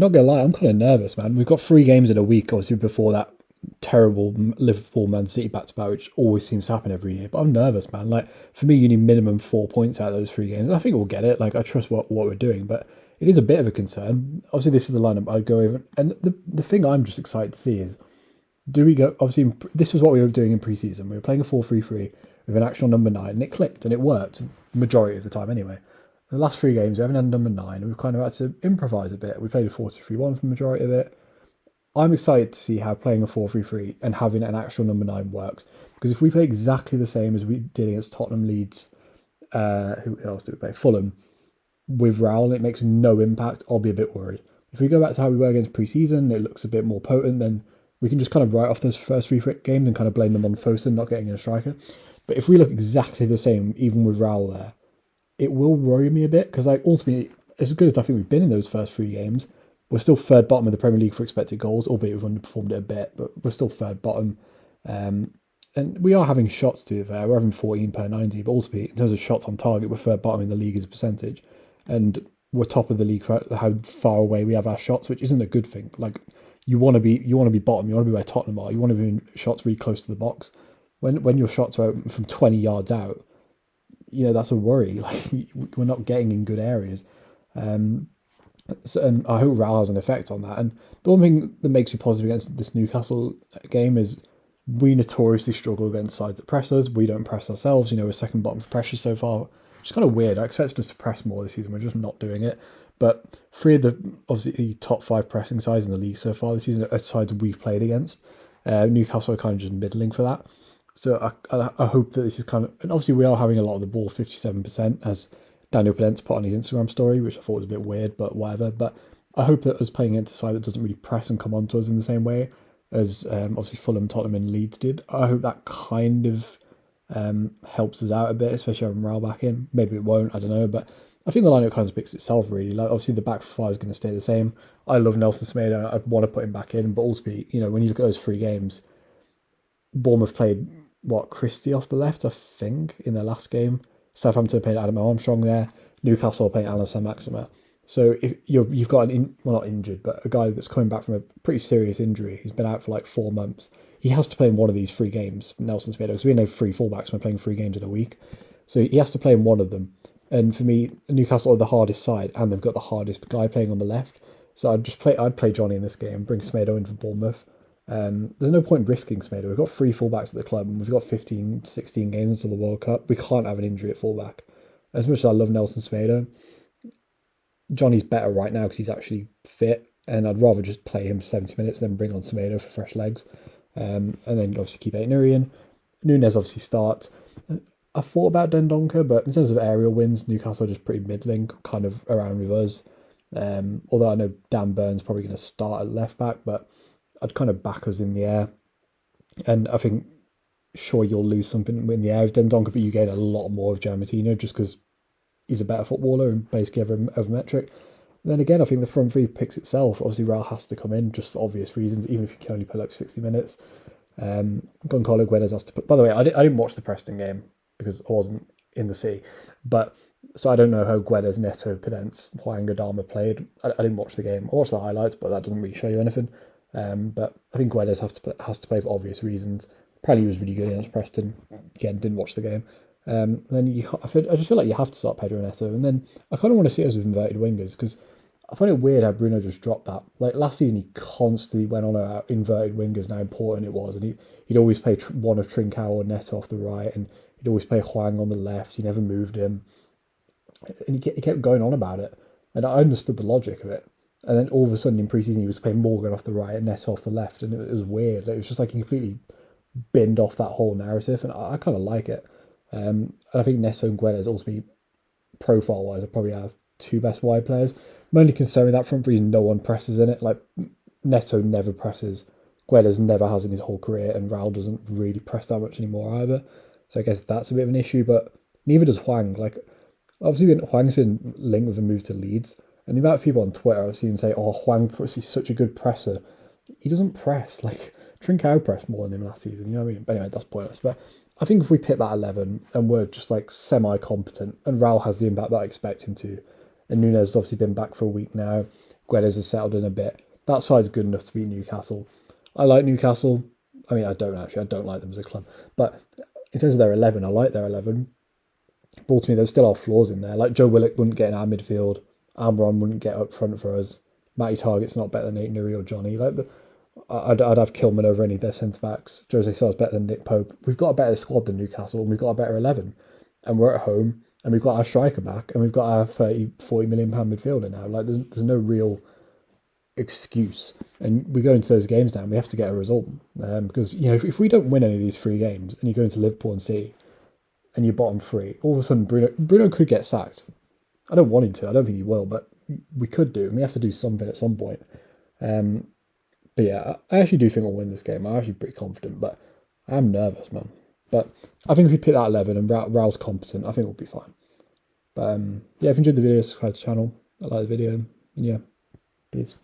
Not gonna lie, I'm kind of nervous, man. We've got 3 games in a week, obviously before that terrible Liverpool Man City back to back, which always seems to happen every year. But I'm nervous, man. Like for me, you need minimum 4 points out of those 3 games. And I think we'll get it. Like I trust what we're doing, but it is a bit of a concern. Obviously, this is the lineup I'd go over, and the thing I'm just excited to see is do we go? Obviously, this was what we were doing in pre-season. We were playing a 4-3-3 with an actual number 9, and it clicked and it worked the majority of the time anyway. The last 3 games, we haven't had number 9, and we've kind of had to improvise a bit. We played a 4-2-3-1 for the majority of it. I'm excited to see how playing a 4-3-3 and having an actual number 9 works. Because if we play exactly the same as we did against Tottenham, Leeds, who else did we play? Fulham, with Raul, it makes no impact. I'll be a bit worried. If we go back to how we were against pre-season, it looks a bit more potent, then we can just kind of write off those first 3 games and kind of blame them on Fosun not getting in a striker. But if we look exactly the same, even with Raul there, it will worry me a bit because, like, ultimately, as good as I think we've been in those first 3 games, we're still third bottom of the Premier League for expected goals, albeit we've underperformed it a bit, but we're still third bottom. And we are having shots, to be fair. We're having 14 per 90, but also in terms of shots on target, we're third bottom in the league as a percentage. And we're top of the league for how far away we have our shots, which isn't a good thing. Like, you want to be bottom, you want to be where Tottenham are, you want to be in shots really close to the box. When your shots are out from 20 yards out, that's a worry. Like, we're not getting in good areas. And I hope Raul has an effect on that. And the one thing that makes me positive against this Newcastle game is we notoriously struggle against sides that press us. We don't press ourselves. We're second bottom for pressure so far, which is kind of weird. I expected us to press more this season. We're just not doing it. But 3 of the, obviously, top 5 pressing sides in the league so far this season are sides we've played against. Newcastle are kind of just middling for that. So I hope that this is kind of... And obviously we are having a lot of the ball, 57%, as Daniel Pedence put on his Instagram story, which I thought was a bit weird, but whatever. But I hope that us playing against a side that doesn't really press and come onto us in the same way as obviously Fulham, Tottenham and Leeds did. I hope that kind of helps us out a bit, especially having Raul back in. Maybe it won't, I don't know. But I think the lineup kind of picks itself, really. Like, obviously the back 5 is going to stay the same. I love Nelson Semedo. I'd want to put him back in. But also, when you look at those 3 games, Bournemouth played, Christie off the left, I think, in their last game. Southampton played Adam Armstrong there. Newcastle are playing Alan Saint-Maximin. So if you've got not injured, but a guy that's coming back from a pretty serious injury, he's been out for like 4 months. He has to play in one of these 3 games, Nelson Semedo, because we know 3 fullbacks, we're playing 3 games in a week. So he has to play in one of them. And for me, Newcastle are the hardest side, and they've got the hardest guy playing on the left. So I'd play Johnny in this game, bring Semedo in for Bournemouth. There's no point risking Semedo. We've got 3 fullbacks at the club, and we've got 15, 16 games until the World Cup. We can't have an injury at fullback. As much as I love Nelson Semedo, Johnny's better right now because he's actually fit, and I'd rather just play him for 70 minutes than bring on Semedo for fresh legs. And then obviously keep Aït-Nouri in. Núñez obviously starts. I thought about Dendoncker, but in terms of aerial wins, Newcastle are just pretty middling, kind of around with us. Although I know Dan Burns probably going to start at left back, but I'd kind of back us in the air. And I think, sure, you'll lose something in the air with Dendoncker, but you gain a lot more of Gianmartino just because he's a better footballer and basically over metric. Then again, I think the front 3 picks itself. Obviously, Raul has to come in just for obvious reasons, even if you can only play like 60 minutes. Goncalo Guedes has to put... By the way, I didn't watch the Preston game because I wasn't in the city. But so I don't know how Guedes, Neto, Pedence, Hwang, Adama played. I didn't watch the game. I watched the highlights, but that doesn't really show you anything. But I think Guedes has to play for obvious reasons. Apparently, he was really good against Preston. Again, didn't watch the game. Then I just feel like you have to start Pedro Neto, and then I kind of want to see us with inverted wingers because I find it weird how Bruno just dropped that. Like last season, he constantly went on about inverted wingers and how important it was, and he'd always play one of Trincao or Neto off the right, and he'd always play Hwang on the left. He never moved him, and he kept going on about it, and I understood the logic of it. And then all of a sudden in pre-season, he was playing Morgan off the right and Neto off the left, and it was weird. Like, it was just like he completely binned off that whole narrative, and I kind of like it. And I think Neto and Guedes ultimately, profile-wise, are probably our 2 best wide players. I'm only concerned with that front three, no one presses in it. Like, Neto never presses. Guedes never has in his whole career, and Raul doesn't really press that much anymore either. So I guess that's a bit of an issue, but neither does Hwang. Like, obviously, Hwang's been linked with a move to Leeds, and the amount of people on Twitter I've seen say, oh, Hwang is such a good presser. He doesn't press. Like, Trincao pressed more than him last season, you know what I mean? But anyway, that's pointless. But I think if we pick that 11 and we're just like semi-competent, and Raul has the impact that I expect him to, and Núñez has obviously been back for a week now, Guedes has settled in a bit. That side's good enough to beat Newcastle. I like Newcastle. I mean, I don't actually. I don't like them as a club. But in terms of their 11, I like their 11. Ball to me, there's still our flaws in there. Like Joe Willock wouldn't get in our midfield. Almiron wouldn't get up front for us. Matty Target's not better than Nate Nuri or Johnny. I'd have Kilman over any of their centre backs. Jose Sar's better than Nick Pope. We've got a better squad than Newcastle, and we've got a better 11. And we're at home, and we've got our striker back, and we've got our 30, 40 million pound midfielder now. Like, there's no real excuse. And we go into those games now, and we have to get a result. Because, if we don't win any of these 3 games, and you go into Liverpool and City, and you're bottom 3, all of a sudden Bruno could get sacked. I don't want him to. I don't think he will, but we could do. And we have to do something at some point. But yeah, I actually do think we'll win this game. I'm actually pretty confident, but I'm nervous, man. But I think if we pick that 11 and Raul's competent, I think we'll be fine. But yeah, if you enjoyed the video, subscribe to the channel. I like the video. And yeah, peace.